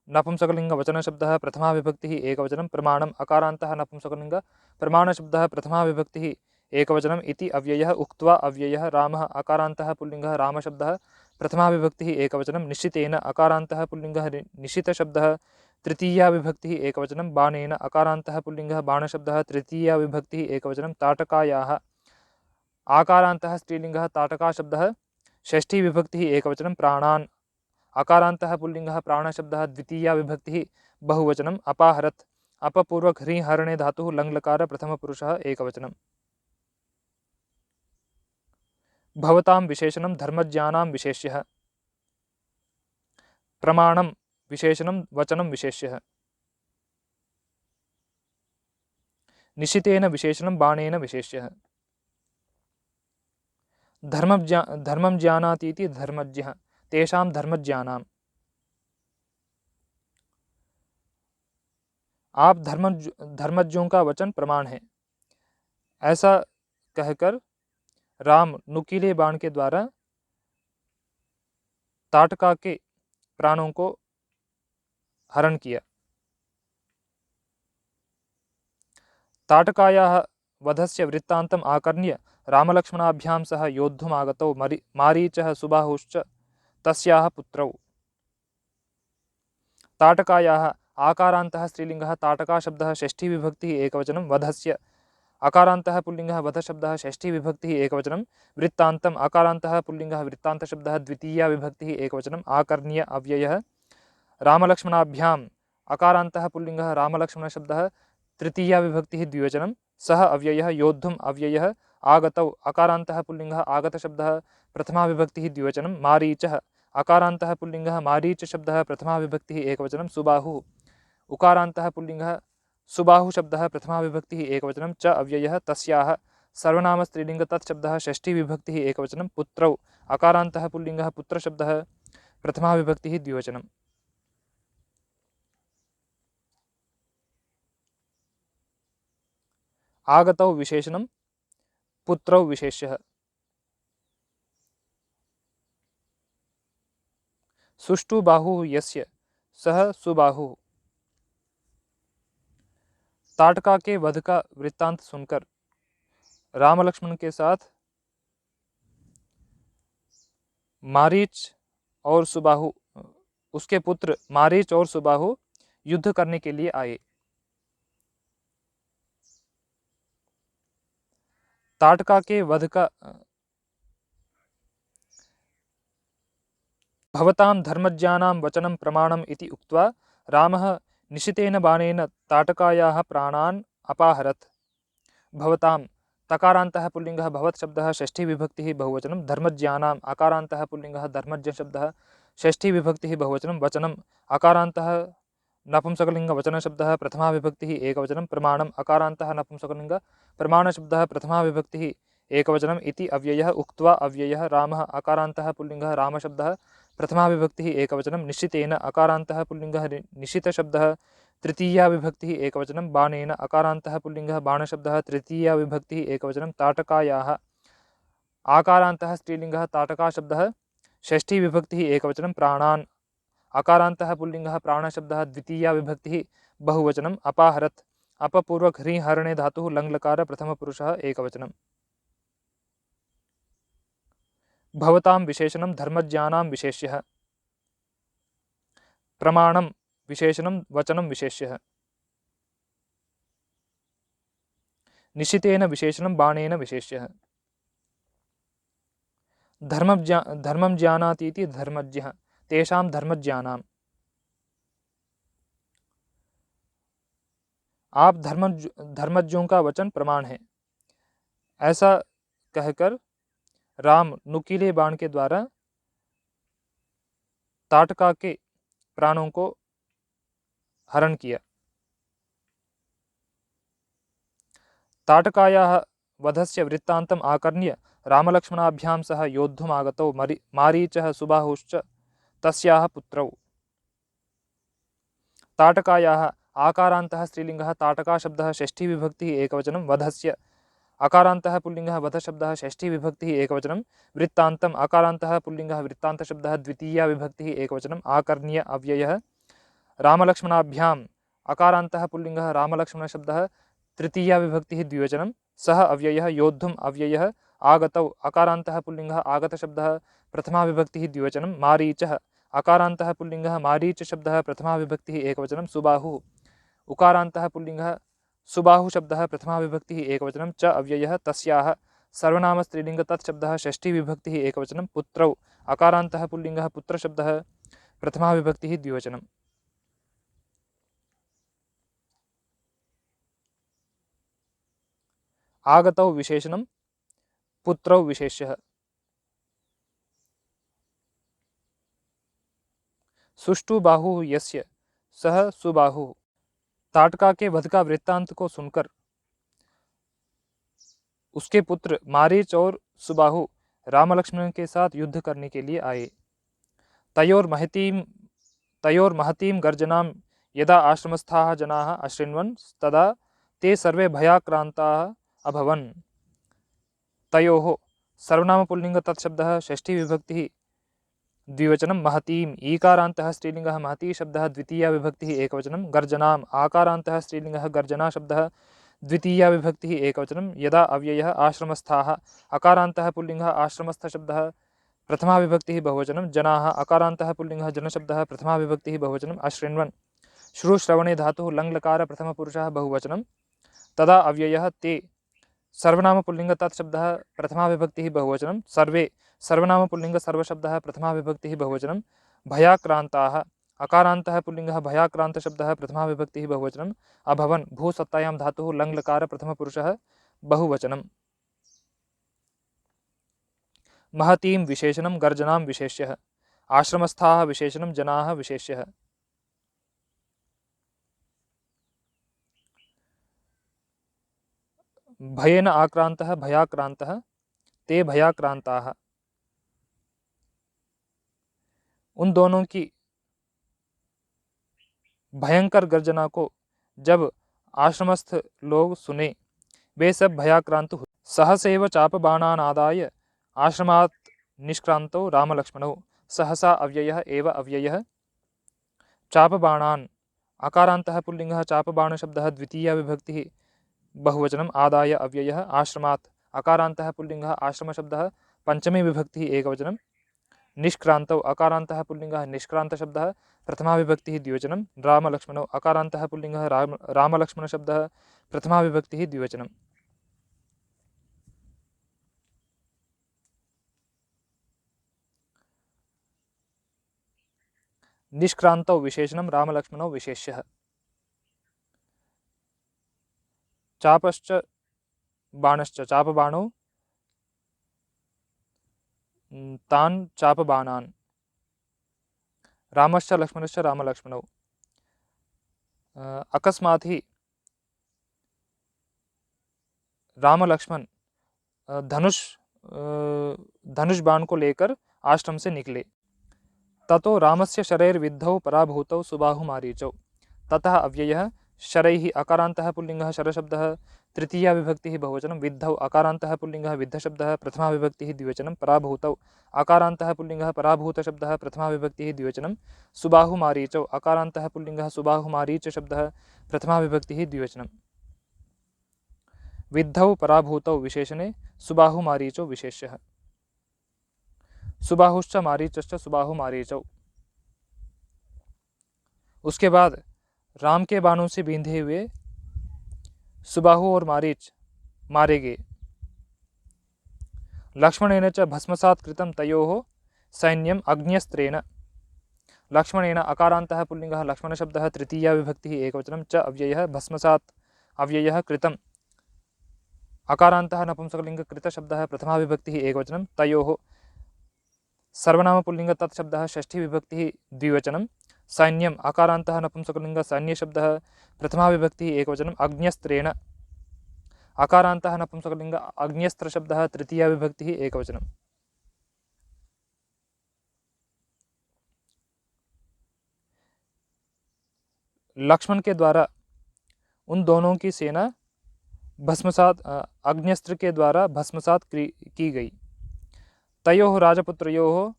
नपुंसकलिंग वचन शब्दः प्रथमा विभक्तिः एकवचनं प्रमाणम् अकारान्तः नपुंसकलिंग प्रमाण शब्दः प्रथमा विभक्तिः एकवचनम् इति अव्ययः उक्त्वा अव्ययः रामः अकारान्तः पुल्लिङ्गः रामशब्दः प्रथमा विभक्तिः एकवचनं निश्चितेन अकारान्तः पुल्लिङ्गः निशित शब्दः तृतीया विभक्तिः एकवचनं बाणेन अकारान्तः पुल्लिङ्गः बाणशब्दः तृतीया विभक्तिः एकवचनं ताटकायाः आकारान्तः स्त्रीलिङ्गः ताटकाशब्दः षष्ठी विभक्तिः एकवचनं प्राणान् अकारान्तः पुल्लिङ्गः प्राणशब्दः द्वितीया विभक्तिः बहुवचनम् अपाहरत् अपपूर्वक ह्रीहरणे धातुः लङ्लकार प्रथमपुरुषः एकवचनं भवतां विशेषणं धर्मज्ञानां विशेष्यः प्रमाणं विशेषणं वचनं विशेष्यः निशितेन विशेषणं बाणेन विशेष्यः धर्मं जानाति इति धर्मज्ञः तेषां धर्मज्ञानाम् आप धर्मज्ञों का वचन प्रमाण है। ऐसा कहकर राम नुकीले बाण के द्वारा ताटका के प्राणों को हरण किया। ताटकायाः वधस्य वृत्तान्तम् आकर्ण्य रामलक्ष्मणाभ्यां सह योद्धुमागतौ मारीचः सुबाहुश्च तस्याः पुत्रौ। ताटकायाः आकारान्तः स्त्रीलिङ्गः ताटकाशब्दः षष्ठी विभक्तिः एकवचनं वधस्य अकारान्तः पुल्लिङ्गः वधशब्दः षष्ठी विभक्तिः एकवचनं वृत्तान्तम् अकारान्तः पुल्लिङ्गः वृत्तान्तशब्दः द्वितीया विभक्तिः एकवचनम् आकर्ण्य अव्ययः रामलक्ष्मणाभ्याम् अकारान्तः पुल्लिङ्गः रामलक्ष्मणशब्दः तृतीया विभक्तिः द्विवचनं सः अव्ययः योद्धुम् अव्ययः आगतौ अकारान्तः पुल्लिङ्गः आगतशब्दः प्रथमा विभक्तिः द्विवचनं मारीचः अकारान्तः पुल्लिङ्गः मारीचशब्दः प्रथमा विभक्तिः एकवचनं सुबाहुः उकारान्तः पुल्लिङ्गः सुबाहुशब्दः प्रथमा विभक्तिः एकवचनं च अव्ययः तस्याः सर्वनामस्त्रीलिङ्ग तत्शब्दः षष्ठी विभक्तिः एकवचनं पुत्रौ अकारान्तः पुल्लिङ्गः पुत्रशब्दः प्रथमा विभक्तिः द्विवचनम् आगतौ विशेषणं पुत्रौ विशेष्यः सुष्ठु बाहुः यस्य सः सुबाहुः। ताटका के वध का वृत्तांत सुनकर राम लक्ष्मण के साथ मारीच और सुबाहु उसके पुत्र मारीच और सुबाहु युद्ध करने के लिए आए। ताटका के वध का भवतां धर्मज्ञानां वचनं प्रमाणम् इति उक्त्वा रामः निशितेन बाणेन ताटकायाः प्राणान् अपाहरत्। भवतां तकारान्तः पुल्लिङ्गः भवत् शब्दः षष्ठी विभक्तिः बहुवचनं धर्मज्ञानाम् अकारान्तः पुल्लिङ्गः धर्मज्ञ शब्दः षष्ठी विभक्तिः बहुवचनं वचनम् अकारान्तः नपुंसकलिङ्गवचनशब्दः प्रथमा विभक्तिः एकवचनं प्रमाणम् अकारान्तः नपुंसकलिङ्ग प्रमाणशब्दः प्रथमा विभक्तिः एकवचनम् इति अव्ययः उक्त्वा अव्ययः रामः अकारान्तः पुल्लिङ्गः रामशब्दः प्रथमा विभक्तिः एकवचनं निश्चितेन अकारान्तः पुल्लिङ्गः निश्चितशब्दः तृतीया विभक्तिः एकवचनं बाणेन अकारान्तः पुल्लिङ्गः बाणशब्दः तृतीया विभक्तिः एकवचनं ताटकायाः आकारान्तः स्त्रीलिङ्गः ताटकाशब्दः षष्ठी विभक्तिः एकवचनं प्राणान् अकारान्तः पुल्लिङ्गः प्राणशब्दः द्वितीया विभक्तिः बहुवचनम् अपाहरत् अपपूर्वक ह्रीहरणे धातुः लङ्लकार प्रथमपुरुषः एकवचनम् भवतां विशेषणं धर्मज्ञानां विशेष्यः प्रमाणं विशेषणं वचनं विशेष्यः निशितेन विशेषणं बाणेन विशेष्यः धर्मं जानाति इति धर्मज्ञः तेषां धर्मज्ञानाम् आप धर्मज्ञों का वचन प्रमाण है। ऐसा कहकर राम नुकीले बाण के द्वारा ताटका के प्राणों को हरण किया। ताटकायाः वधस्य वृत्तान्तम् आकर्ण्य रामलक्ष्मणाभ्यां सह योद्धुमागतौ मारीचः सुबाहुश्च तस्याः पुत्रौ। ताटकायाः आकारान्तः स्त्रीलिङ्गः ताटकाशब्दः षष्ठी विभक्तिः एकवचनं वधस्य अकारान्तः पुल्लिङ्गः वधशब्दः षष्ठी विभक्तिः एकवचनं वृत्तान्तम् अकारान्तः पुल्लिङ्गः वृत्तान्तशब्दः द्वितीया विभक्तिः एकवचनम् आकर्ण्य अव्ययः रामलक्ष्मणाभ्याम् अकारान्तः पुल्लिङ्गः रामलक्ष्मणशब्दः तृतीया विभक्तिः द्विवचनं सः अव्ययः योद्धुम् अव्ययः आगतौ अकारान्तः पुल्लिङ्गः आगतशब्दः प्रथमा विभक्तिः द्विवचनं मारीचः अकारान्तः पुल्लिङ्गः मारीचशब्दः प्रथमा विभक्तिः एकवचनं सुबाहुः उकारान्तः पुल्लिङ्गः सुबाहुशब्दः प्रथमा विभक्तिः एकवचनं च अव्ययः तस्याः सर्वनाम स्त्रीलिंग तत्शब्दः षष्ठी विभक्तिः एकवचनं पुत्रौ अकारान्तः पुल्लिङ्गः पुत्रशब्दः प्रथमा विभक्तिः द्विवचनम् आगतौ विशेषणं पुत्रौ विशेष्यः सुष्ठु बाहुः यस्य सह सुबाहुः ताटका के वध का वृत्तांत को सुनकर उसके पुत्र मारीच और सुबाहु राम लक्ष्मण के साथ युद्ध करने के लिए आए। तयोर महतीं गर्जनां यदा आश्रमस्थाः जनाः अशृण्वन् तदा ते सर्वे भयाक्रान्ताः अभवन्। तयोः सर्वनाम पुल्लिंग तत्शब्दः षष्ठी विभक्तिः द्विवचनं महतीम् ईकारान्तः स्त्रीलिंगः महती शब्दः द्वितीया विभक्तिः एकवचनं गर्जनाम् आकारान्तः स्त्रीलिंगः गर्जना शब्दः द्वितीया विभक्तिः एकवचनं यदा अव्ययः आश्रमस्थाः अकारान्तः पुल्लिंगः आश्रमस्थ शब्दः प्रथमा विभक्तिः बहुवचनं जनाः अकारान्तः पुल्लिंगः जनशब्दः प्रथमा विभक्तिः बहुवचनं अशृण्वन् श्रुश्रवणे धातुः लङ्लकार प्रथमपुरुषः बहुवचनं तदा अव्ययः ते सर्वनाम पुल्लिंग तत्शब्दः प्रथमा विभक्तिः बहुवचनं सर्वे सर्वनाम पुल्लिंग सर्वशब्दः प्रथमा विभक्तिः बहुवचनं भयाक्रान्ताः अकारान्तः पुल्लिंगः भयाक्रान्त शब्दः प्रथमा विभक्तिः बहुवचनं अभवन् भूसत्तायां धातुः लङ्लकार प्रथमपुरुषः बहुवचनं महतीं विशेषणं गर्जनां विशेष्यः आश्रमस्थाः विशेषणं जनाः विशेष्यः भयेन आक्रान्तः भयाक्रान्तः ते भयाक्रान्ताः उन दोनों की भयंकर गर्जना को जब आश्रमस्थ लोग सुने वे सब भयाक्रांत हुए। सहसैव चापबाणानादाय आश्रमात् निष्क्रांतौ रामलक्ष्मणौ सहसा अव्ययः एव अव्ययः चापबाणान् अकारान्तः पुल्लिंगः चापबाण शब्दः द्वितीया विभक्तिः बहुवचनम् आदाय अव्ययः आश्रमात् अकारान्तः पुल्लिंगः आश्रम शब्दः पंचमी विभक्तिः एकवचनं निष्क्रान्तौ अकारान्तः पुल्लिंगः निष्क्रांत शब्दः प्रथमा विभक्तिः द्विवचनं रामलक्ष्मणौ अकारान्तः पुल्लिंगः रामलक्ष्मण शब्दः प्रथमा विभक्तिः द्विवचनं निष्क्रान्तौ विशेषणं रामलक्ष्मणौ विशेष्यः चापश्च बाणश्च चापबाणौ तान् चापबाणान् रामश्च लक्ष्मणश्च रामलक्ष्मणौ अकस्मात् ही रामलक्ष्मण धनुष बाण को लेकर आश्रम से निकले। ततो रामस्य शरैर्विद्धौ पराभूतौ सुबाहुमारीचौ ततः अव्ययः शरैः अकारान्तः पुल्लिंगः शरशब्दः तृतीया विभक्तिः बहुवचनं विद्धौ अकारान्तः पुल्लिंगः विद्धशब्दः प्रथमा विभक्तिः द्विवचनं पराभूतौ अकारान्तः पुल्लिंगः पराभूतशब्दः प्रथमा विभक्तिः द्विवचनं सुबाहुमारीचौ अकारान्तः पुल्लिंगः सुबाहुमारीच शब्दः प्रथमा विभक्तिः द्विवचनं विद्धौ पराभूतौ विशेषणे सुबाहुमारीचौ विशेष्यः सुबाहुश्च मारीचश्च सुबाहुमारीचौ। उसके बाद राम के बाणों से बींधे हुए सुबाहु और मारीच मारे गए। लक्ष्मणेन च भस्मसात् कृतं तयोः सैन्यम् अग्न्यस्त्रेण लक्ष्मणेन अकारान्तः पुल्लिंगः लक्ष्मणशब्दः तृतीया विभक्तिः एकवचनं च अव्ययः भस्मसात् अव्ययः कृतम् अकारान्तः नपुंसकलिंग कृतशब्दः प्रथमा विभक्तिः एकवचनं तयोः सर्वनाम पुल्लिंग तत्शब्दः षष्ठी विभक्तिः द्विवचनं सैन्यम् अकारान्तः नपुंसकलिंग सैन्यशब्दः प्रथमा विभक्तिः एकवचनम् अग्न्यस्त्रेण अकारान्तः नपुंसकलिंग अग्न्यस्त्र शब्दः तृतीया विभक्तिः एकवचनम्। लक्ष्मण के द्वारा उन दोनों की सेना भस्मसात अग्न्यस्त्र के द्वारा भस्मसात की गई। तयोः राजपुत्रयोः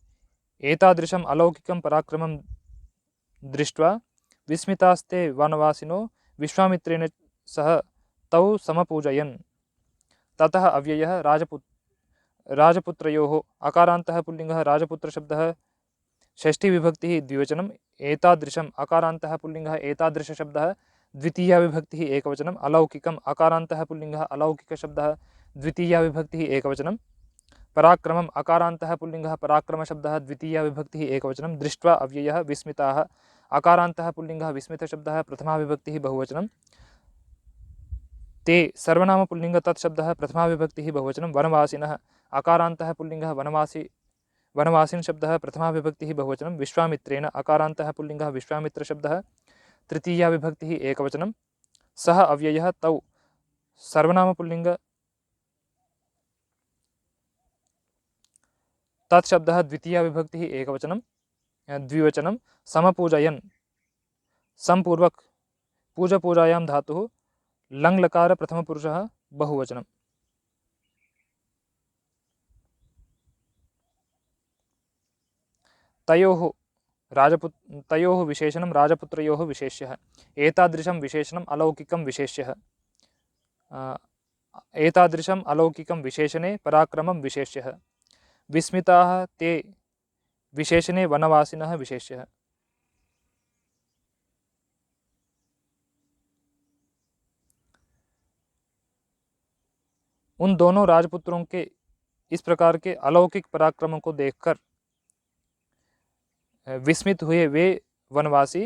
एतादृशम् अलौकिकं पराक्रमं दृष्ट्वा विस्मितास्ते वनवासिनो विश्वामित्रेण सह तौ समपूजयन्। ततः अव्ययः राजपुत्रयोः अकारान्तः पुल्लिंगः राजपुत्रशब्दः षष्ठी विभक्तिः द्विवचनम् एतादृशम् अकारान्तः पुल्लिंगः एतादृशशब्दः द्वितीया विभक्तिः एकवचनम् अलौकिकम् अकारान्तः पुल्लिंगः अलौकिकशब्दः द्वितीया विभक्तिः एकवचनं। पराक्रमम् अकारान्तः पुल्लिङ्गः पराक्रमशब्दः द्वितीया विभक्तिः एकवचनं। दृष्ट्वा अव्ययः विस्मिताः अकारान्तः पुल्लिङ्गः विस्मितशब्दः प्रथमा विभक्तिः बहुवचनं। ते सर्वनामपुल्लिङ्ग तत्शब्दः प्रथमा विभक्तिः बहुवचनं। वनवासिनः अकारान्तः पुल्लिङ्गः वनवासिन् शब्दः प्रथमा विभक्तिः बहुवचनं। विश्वामित्रेण अकारान्तः पुल्लिङ्गः विश्वामित्रशब्दः तृतीया विभक्तिः एकवचनं। सः अव्ययः तौ सर्वनामपुल्लिङ्ग तत्शब्दः द्वितीया विभक्तिः एकवचनं द्विवचनं। समपूजयन् संपूर्वक पूजपूजायां धातुः लङ्लकार प्रथमपुरुषः बहुवचनं। तयोः विशेषणं राजपुत्रयोः विशेष्यः। एतादृशं विशेषणम् अलौकिकं विशेष्यः। एतादृशम् अलौकिकं विशेषणे पराक्रमं विशेष्यः। विस्मिताः ते विशेषणे वनवासिनः विशेष्यः। उन दोनों राजपुत्रों के इस प्रकार के अलौकिक पराक्रमों को देखकर विस्मित हुए वे वनवासी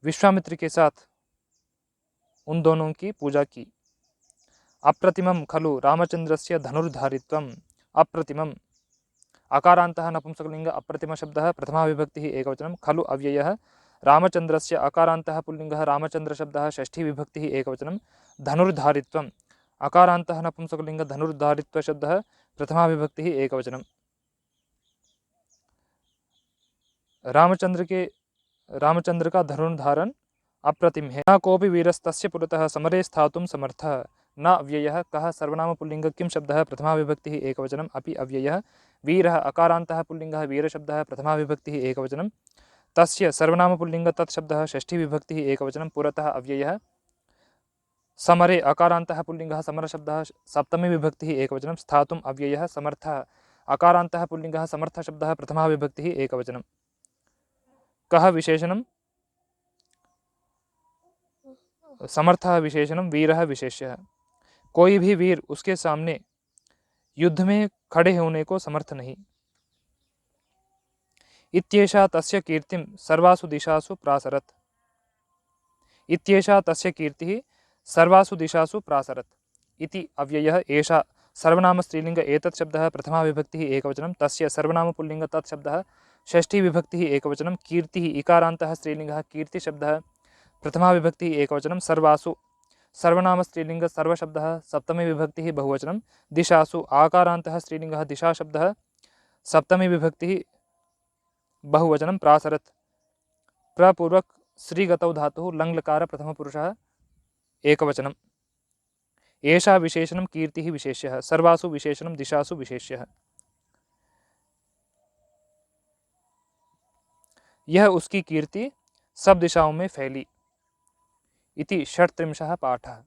विश्वामित्र के साथ उन दोनों की पूजा की। अप्रतिमं खलु रामचंद्रस्य धनुर्धारित्वम्। अप्रतिमम् अकारान्तः नपुंसकलिङ्ग अप्रतिमशब्दः प्रथमा विभक्तिः एकवचनं। खलु अव्ययः रामचंद्रस्य अकारान्तः पुल्लिङ्गः रामचंद्रशब्दः षष्ठी विभक्तिः एकवचनं। धनुर्धारित्वम् अकारान्तः नपुंसकलिङ्ग धनुर्धारित्वशब्दः प्रथमा विभक्तिः एकवचनं। रामचंद्र का धनुर्धारण अप्रतिम है। न कोऽपि वीरस्तस्य पुरतः समरे स्थातुं समर्थः। न अव्ययः कः सर्वनामपुल्लिङ्ग किं शब्दः प्रथमा विभक्तिः एकवचनम्। अपि अव्ययः वीरः अकारान्तः पुल्लिङ्गः वीरशब्दः प्रथमा विभक्तिः एकवचनं। तस्य सर्वनामपुल्लिङ्ग तत्शब्दः षष्ठी विभक्तिः एकवचनं। पुरतः अव्ययः समरे अकारान्तः पुल्लिङ्गः समरशब्दः सप्तमी विभक्तिः एकवचनं। स्थातुम् अव्ययः समर्थः अकारान्तः पुल्लिङ्गः समर्थशब्दः प्रथमा विभक्तिः एकवचनं। कः विशेषणं समर्थः विशेषणं वीरः विशेष्यः। कोई भी वीर उसके सामने युद्ध में खड़े होने को समर्थ नहीं। इत्येषा तस्य कीर्तिं सर्वासु दिशासु प्रासरत्। इत्येषा तस्य कीर्तिः सर्वासु दिशासु प्रासरत्। इति अव्ययः एषा सर्वनाम स्त्रीलिंग एतत् शब्दः प्रथमा विभक्तिः एकवचनं। तस्य सर्वनाम पुल्लिंग तत् शब्दः षष्ठी विभक्तिः एकवचनं। कीर्तिः इकारान्तः स्त्रीलिंगः कीर्ति शब्दः प्रथमा विभक्तिः एकवचनं। सर्वासु सर्वनाम स्त्रीलिंग सर्वशब्दः सप्तमी विभक्तिः बहुवचनं। दिशासु आकारान्तः स्त्रीलिंगः दिशा शब्दः सप्तमी विभक्तिः बहुवचनं। प्रासरत् प्रपूर्वक श्रीगतौ धातुः लङ्लकार प्रथमपुरुषः एकवचनम्। एषा विशेषणं कीर्तिः विशेष्यः। सर्वासु विशेषणं दिशासु विशेष्यः। यह उसकी कीर्ति सब दिशाओं में फैली। इति षट्त्रिंशः पाठः।